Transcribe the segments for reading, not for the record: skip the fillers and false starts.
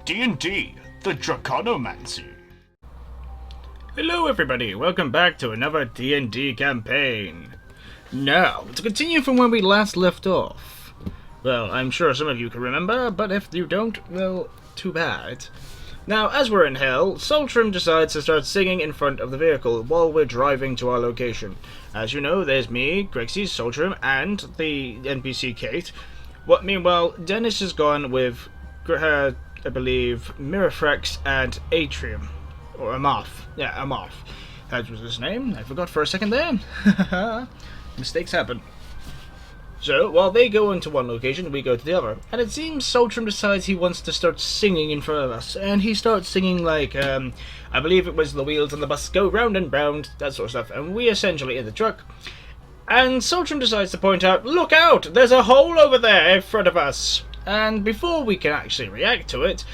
D&D, the Draconomancy. Hello everybody, welcome back to another D&D campaign. Now, to continue from where we last left off. Well, I'm sure some of you can remember, but if you don't, well, too bad. Now, as we're in hell, Saltram decides to start singing in front of the vehicle while we're driving to our location. As you know, there's me, Grexy, Saltram, and the NPC Kate. Meanwhile, Dennis has gone with, I believe, Mirafrex and Atrium. Or Amarth. Yeah, Amarth. That was his name. I forgot for a second there. Mistakes happen. So, while they go into one location, we go to the other. And it seems Saltram decides he wants to start singing in front of us. And he starts singing like, I believe it was the wheels on the bus go round and round, that sort of stuff. And we essentially in the truck. And Saltram decides to point out, look out! There's a hole over there in front of us! And before we can actually react to it,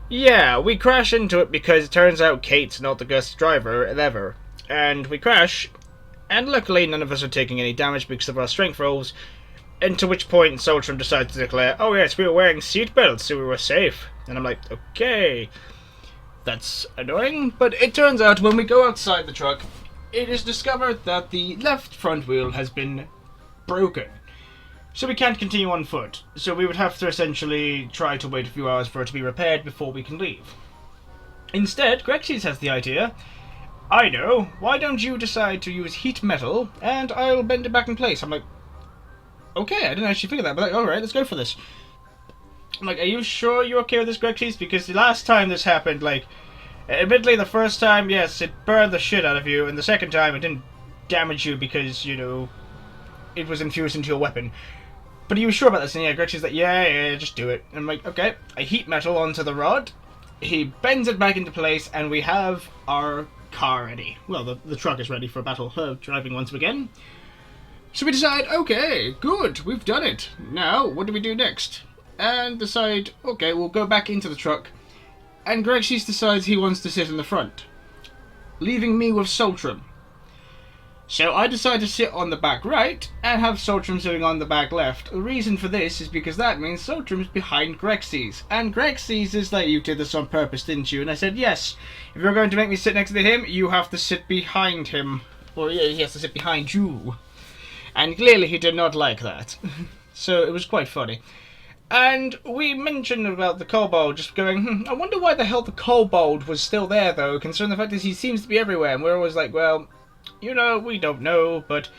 yeah, we crash into it because it turns out Kate's not the best driver ever. And we crash, and luckily none of us are taking any damage because of our strength rolls, and to which point Saltram decides to declare, oh yes, we were wearing seatbelts so we were safe. And I'm like, okay, that's annoying, but it turns out when we go outside the truck, it is discovered that the left front wheel has been broken. So we can't continue on foot, so we would have to essentially try to wait a few hours for it to be repaired before we can leave. Instead, Grexys has the idea, I know, why don't you decide to use heat metal, and I'll bend it back in place. I'm like, okay, I didn't actually figure that, but like, alright, let's go for this. I'm like, are you sure you're okay with this, Grexys? Because the last time this happened, like, admittedly the first time, yes, it burned the shit out of you, and the second time it didn't damage you because, you know, it was infused into your weapon. But are you sure about this? And yeah, Gretchen's like, yeah, just do it. And I'm like, okay. I heat metal onto the rod. He bends it back into place, and we have our car ready. Well, the truck is ready for battle, driving once again. So we decide, okay, good, we've done it. Now, what do we do next? And decide, okay, we'll go back into the truck. And Grexys decides he wants to sit in the front, leaving me with Saltram. So I decide to sit on the back right, and have Saltram sitting on the back left. The reason for this is because that means Saltram's behind Grexys. And Grexys is like, you did this on purpose, didn't you? And I said, yes. If you're going to make me sit next to him, you have to sit behind him. Or yeah, he has to sit behind you. And clearly he did not like that. So it was quite funny. And we mentioned about the kobold just going, I wonder why the hell the kobold was still there, though, considering the fact that he seems to be everywhere. And we're always like, well, you know, we don't know, but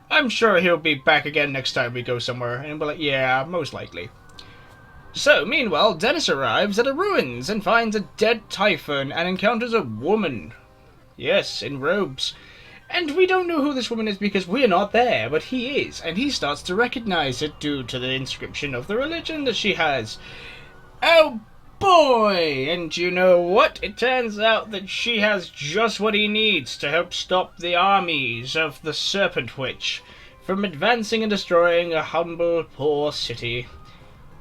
I'm sure he'll be back again next time we go somewhere. And we're like, yeah, most likely. So, meanwhile, Dennis arrives at a ruins and finds a dead Typhon and encounters a woman. Yes, in robes. And we don't know who this woman is because we're not there, but he is. And he starts to recognize it due to the inscription of the religion that she has. Oh boy! And you know what? It turns out that she has just what he needs to help stop the armies of the Serpent Witch from advancing and destroying a humble, poor city.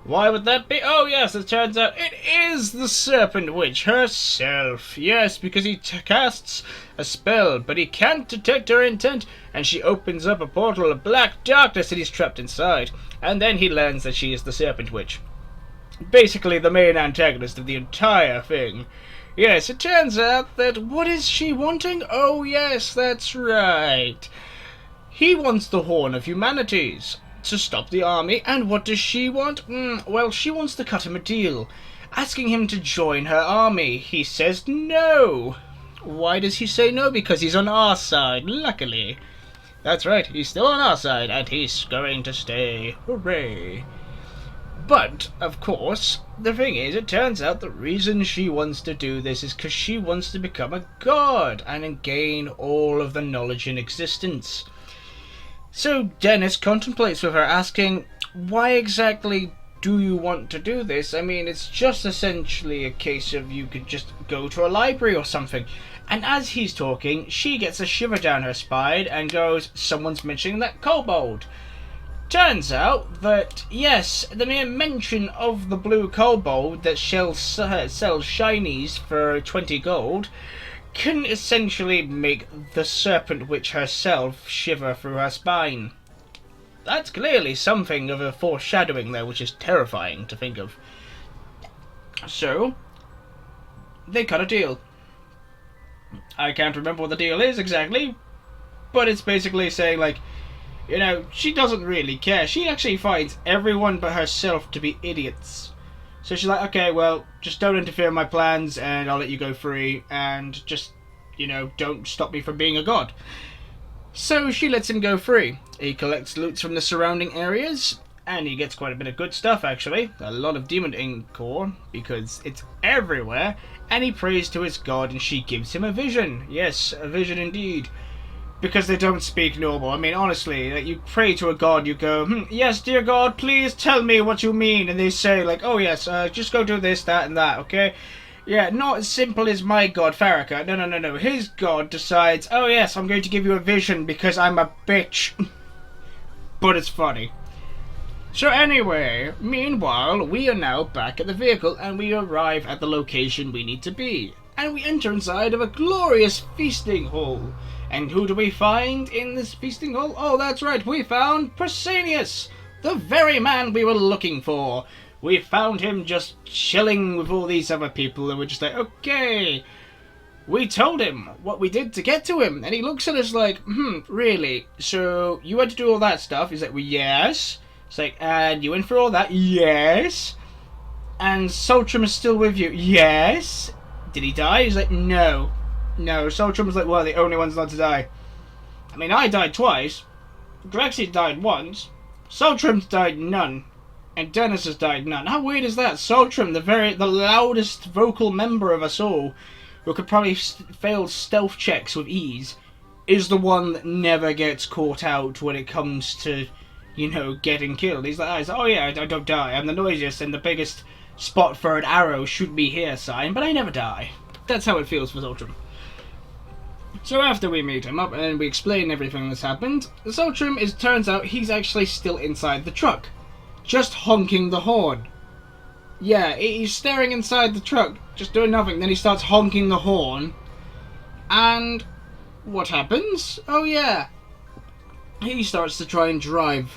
Why would that be? Oh yes, it turns out it is the Serpent Witch herself. Yes, because he casts a spell, but he can't detect her intent, and she opens up a portal of black darkness that he's trapped inside. And then he learns that she is the Serpent Witch. Basically the main antagonist of the entire thing. Yes, it turns out that what is she wanting? Oh yes, that's right. He wants the Horn of Humanities to stop the army, and what does she want? Well, she wants to cut him a deal, asking him to join her army. He says no. Why does he say no? Because he's on our side, luckily. That's right, he's still on our side, and he's going to stay. Hooray. But, of course, the thing is, it turns out the reason she wants to do this is because she wants to become a god and gain all of the knowledge in existence. So Dennis contemplates with her, asking, why exactly do you want to do this? I mean, it's just essentially a case of you could just go to a library or something. And as he's talking, she gets a shiver down her spine and goes, someone's mentioning that kobold. Turns out that, yes, the mere mention of the blue kobold that sells shinies for 20 gold can essentially make the Serpent Witch herself shiver through her spine. That's clearly something of a foreshadowing there, which is terrifying to think of. So, they cut a deal. I can't remember what the deal is exactly, but it's basically saying, like, you know, she doesn't really care. She actually finds everyone but herself to be idiots. So she's like, okay, well, just don't interfere in my plans and I'll let you go free and just, you know, don't stop me from being a god. So she lets him go free. He collects loot from the surrounding areas and he gets quite a bit of good stuff, actually. A lot of demon ink core, because it's everywhere. And he prays to his god and she gives him a vision. Yes, a vision indeed. Because they don't speak normal. I mean, honestly, like, you pray to a god, you go, yes, dear God, please tell me what you mean. And they say, like, oh yes, just go do this, that, and that, okay? Yeah, not as simple as my god, Farrakha. No. His god decides, oh yes, I'm going to give you a vision because I'm a bitch. But it's funny. So anyway, meanwhile, we are now back at the vehicle and we arrive at the location we need to be. And we enter inside of a glorious feasting hall. And who do we find in this feasting hall? Oh, that's right, we found Pausanias, the very man we were looking for. We found him just chilling with all these other people and we're just like, okay. We told him what we did to get to him. And he looks at us like, really? So you had to do all that stuff? He's like, well, yes. It's like, and you went for all that? Yes. And Soltrum is still with you? Yes. Did he die? He's like, no. No, Soltrum was like, well, the only ones not to die. I mean, I died twice. Grexy died once. Soltrum's died none. And Dennis has died none. How weird is that? Soltrum, the loudest vocal member of us all, who could probably fail stealth checks with ease, is the one that never gets caught out when it comes to, you know, getting killed. He's like, oh yeah, I don't die. I'm the noisiest and the biggest spot for an arrow, shoot me here sign, but I never die. That's how it feels for Soltrum. So after we meet him up and we explain everything that's happened, Soltrum, turns out he's actually still inside the truck, just honking the horn. Yeah, he's staring inside the truck, just doing nothing, then he starts honking the horn, and what happens? Oh yeah, he starts to try and drive.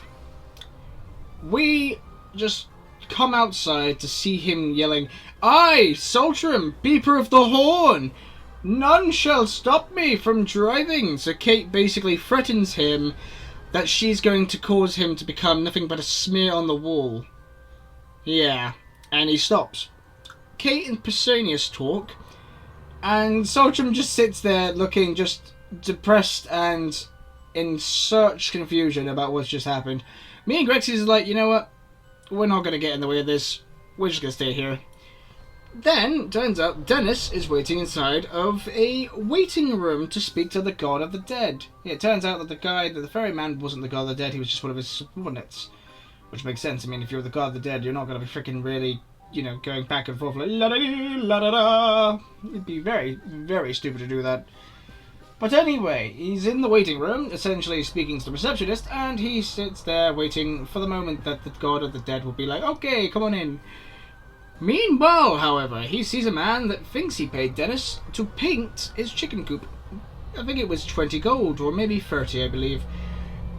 We just come outside to see him yelling, "Aye, Soltrum, beeper of the horn! None shall stop me from driving." So Kate basically threatens him that she's going to cause him to become nothing but a smear on the wall. Yeah, and he stops. Kate and Pausanias talk, and Soltrum just sits there looking just depressed and in such confusion about what's just happened. Me and Grexy's like, you know what? We're not going to get in the way of this. We're just going to stay here. Then, turns out, Dennis is waiting inside of a waiting room to speak to the God of the Dead. Yeah, it turns out that the ferryman wasn't the God of the Dead, he was just one of his subordinates. Which makes sense. I mean, if you're the God of the Dead, you're not going to be freaking really, you know, going back and forth like la-da-dee-la-da-da. It'd be very, very stupid to do that. But anyway, he's in the waiting room, essentially speaking to the receptionist, and he sits there waiting for the moment that the God of the Dead will be like, okay, come on in. Meanwhile, however, he sees a man that thinks he paid Dennis to paint his chicken coop. I think it was 20 gold, or maybe 30, I believe.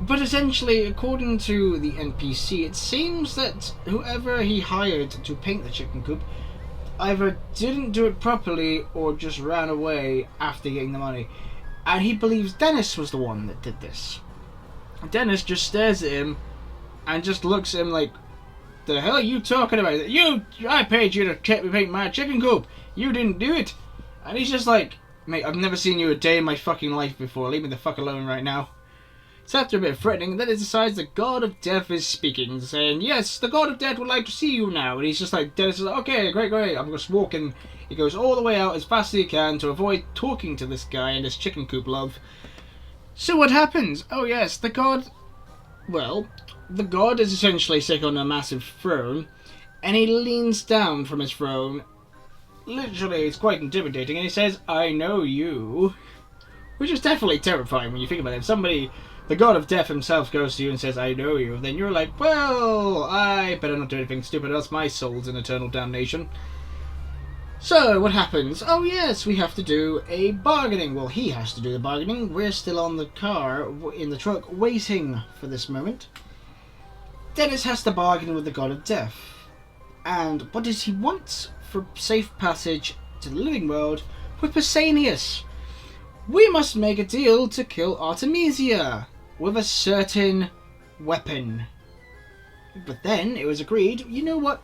But essentially, according to the NPC, it seems that whoever he hired to paint the chicken coop either didn't do it properly or just ran away after getting the money. And he believes Dennis was the one that did this. Dennis just stares at him and just looks at him like, the hell are you talking about? I paid you to paint my chicken coop. You didn't do it. And he's just like, mate, I've never seen you a day in my fucking life before. Leave me the fuck alone right now. So after a bit of threatening, then it decides the God of Death is speaking, saying, yes, the God of Death would like to see you now. And he's just like, Dennis is like, okay, great. I'm just walking. He goes all the way out as fast as he can to avoid talking to this guy and his chicken coop love. So what happens? Oh yes, the God is essentially sitting on a massive throne, and he leans down from his throne. Literally, it's quite intimidating, and he says, I know you. Which is definitely terrifying when you think about it. If somebody, the God of Death himself, goes to you and says, I know you, then you're like, well, I better not do anything stupid, else my soul's in eternal damnation. So, what happens? Oh yes, we have to do a bargaining. Well, he has to do the bargaining. We're still on the car, in the truck, waiting for this moment. Dennis has to bargain with the God of Death. And what does he want for safe passage to the living world with Pausanias? We must make a deal to kill Artemisia with a certain weapon. But then it was agreed, you know what?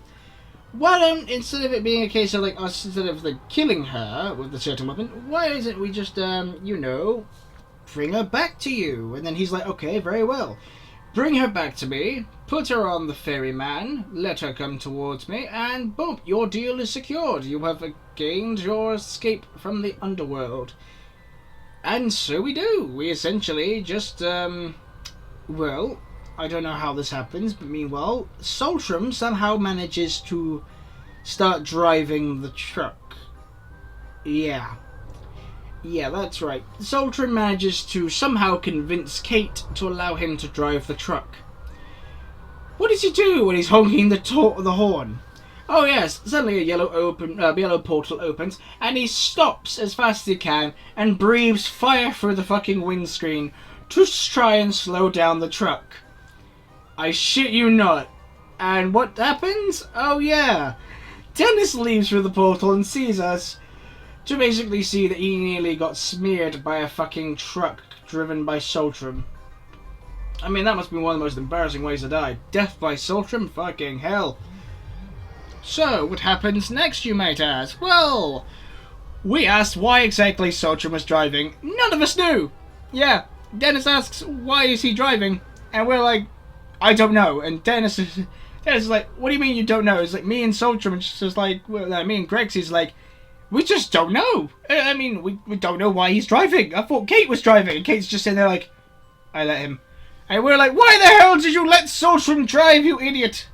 Why don't, instead of it being a case of like us, instead of like killing her with the certain weapon, why isn't we just, you know, bring her back to you? And then he's like, okay, very well. Bring her back to me, put her on the ferryman, let her come towards me, and boom, your deal is secured. You have gained your escape from the underworld. And so we do. We essentially just, well, I don't know how this happens, but meanwhile, Saltram somehow manages to start driving the truck. Yeah, that's right. Saltram manages to somehow convince Kate to allow him to drive the truck. What does he do when he's honking the horn? Oh yes, suddenly a yellow portal opens, and he stops as fast as he can and breathes fire through the fucking windscreen to try and slow down the truck. I shit you not. And what happens? Oh yeah, Dennis leaves through the portal and sees us to basically see that he nearly got smeared by a fucking truck driven by Saltram. I mean, that must be one of the most embarrassing ways to die. Death by Saltram? Fucking hell. So, what happens next, you might ask? Well, we asked why exactly Saltram was driving. None of us knew. Yeah, Dennis asks, why is he driving? And we're like, I don't know. And Dennis is like, what do you mean you don't know? It's like, me and Saltram, and just like, well, me and Grexy's like, we just don't know. I mean, we don't know why he's driving. I thought Kate was driving. And Kate's just sitting there like, I let him. And we're like, why the hell did you let Saltram drive, you idiot?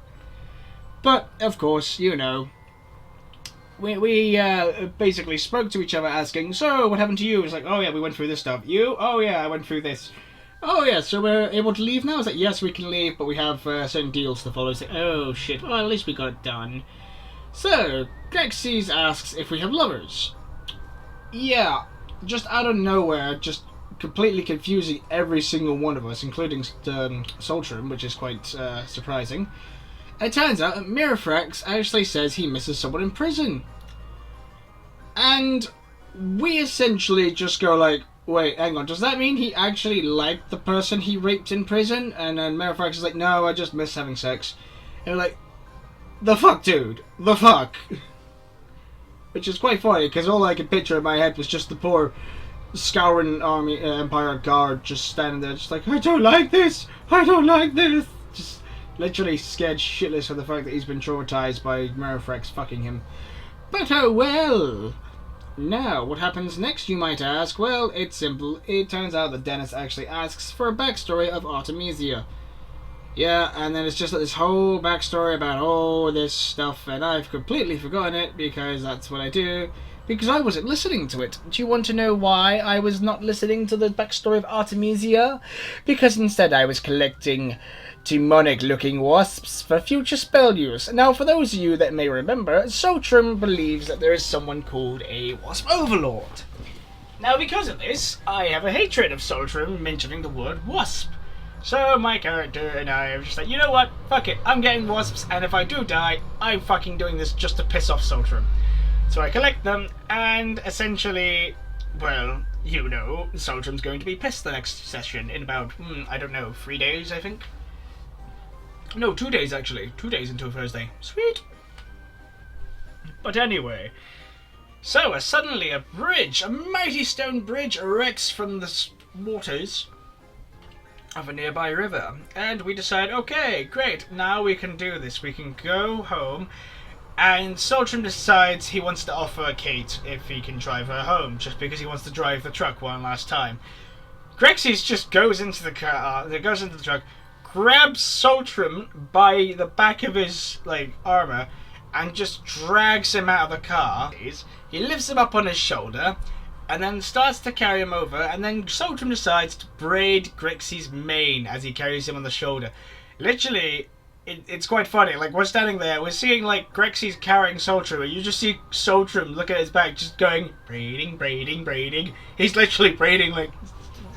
But, of course, you know, we basically spoke to each other asking, so, what happened to you? It's like, oh yeah, we went through this stuff. You? Oh yeah, I went through this. Oh yeah, so we're able to leave now? It's like, yes, we can leave, but we have certain deals to follow. It's like, oh shit, well, at least we got it done. So, Grexys asks if we have lovers. Yeah, just out of nowhere, just completely confusing every single one of us, including Saltram, which is quite surprising. It turns out that Mirafrax actually says he misses someone in prison. And we essentially just go like, wait, hang on, does that mean he actually liked the person he raped in prison? And then Mirafrax is like, no, I just miss having sex. And we're like, the fuck, dude? The fuck? Which is quite funny, because all I could picture in my head was just the poor scouring army Empire guard just standing there just like, I don't like this! I don't like this! Just literally scared shitless for the fact that he's been traumatized by Mirafrax fucking him. But oh well! Now, what happens next, you might ask? Well, it's simple. It turns out that Dennis actually asks for a backstory of Artemisia. Yeah, and then it's just like this whole backstory about all this stuff, and I've completely forgotten it because that's what I do. Because I wasn't listening to it. Do you want to know why I was not listening to the backstory of Artemisia? Because instead I was collecting demonic-looking wasps for future spell use. Now, for those of you that may remember, Saltram believes that there is someone called a Wasp Overlord. Now, because of this, I have a hatred of Saltram mentioning the word wasp. So my character and I are just like, you know what? Fuck it. I'm getting wasps, and if I do die, I'm fucking doing this just to piss off Saltram. So I collect them, and essentially, well, you know, Saltram's going to be pissed the next session in about, I don't know, 3 days, I think? No, 2 days, actually. 2 days until Thursday. Sweet! But anyway, so suddenly a bridge, a mighty stone bridge, erects from the waters of a nearby river. And we decide, okay, great, now we can do this. We can go home. And Saltram decides he wants to offer Kate if he can drive her home, just because he wants to drive the truck one last time. Grexys just goes into the truck, grabs Saltram by the back of his armor, and just drags him out of the car. He lifts him up on his shoulder, and then starts to carry him over, and then Saltram decides to braid Grexy's mane as he carries him on the shoulder. Literally, it's quite funny. Like, we're standing there, we're seeing Grexy's carrying Saltram, and you just see Saltram look at his back, just going braiding, braiding, braiding. He's literally braiding,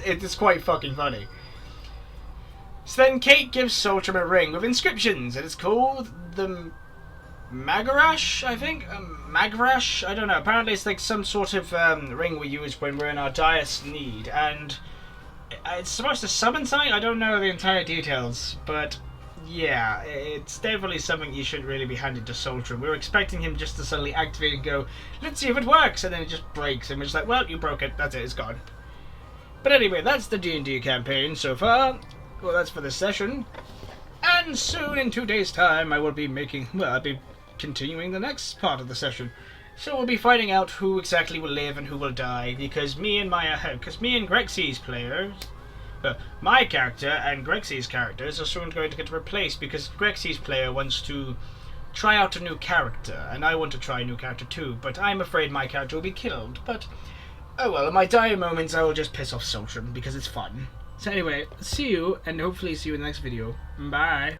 it's quite fucking funny. So then Kate gives Saltram a ring with inscriptions, and it's called the Magarash, I think? Magarash? I don't know. Apparently it's like some sort of ring we use when we're in our direst need, and it's supposed to summon something? I don't know the entire details, but yeah, it's definitely something you shouldn't really be handing to Soldier. We were expecting him just to suddenly activate and go, let's see if it works, and then it just breaks, and we're just like, well, you broke it, that's it, it's gone. But anyway, that's the D&D campaign so far. Well, that's for this session. And soon, in 2 days' time, I will be I'll be continuing the next part of the session. So we'll be finding out who exactly will live and who will die, because me and Grexy's players, my character and Grexy's characters are soon going to get replaced, because Grexy's player wants to try out a new character, and I want to try a new character too, but I'm afraid my character will be killed. But, oh well, in my dire moments I will just piss off Soltram, because it's fun. So anyway, see you, and hopefully see you in the next video. Bye!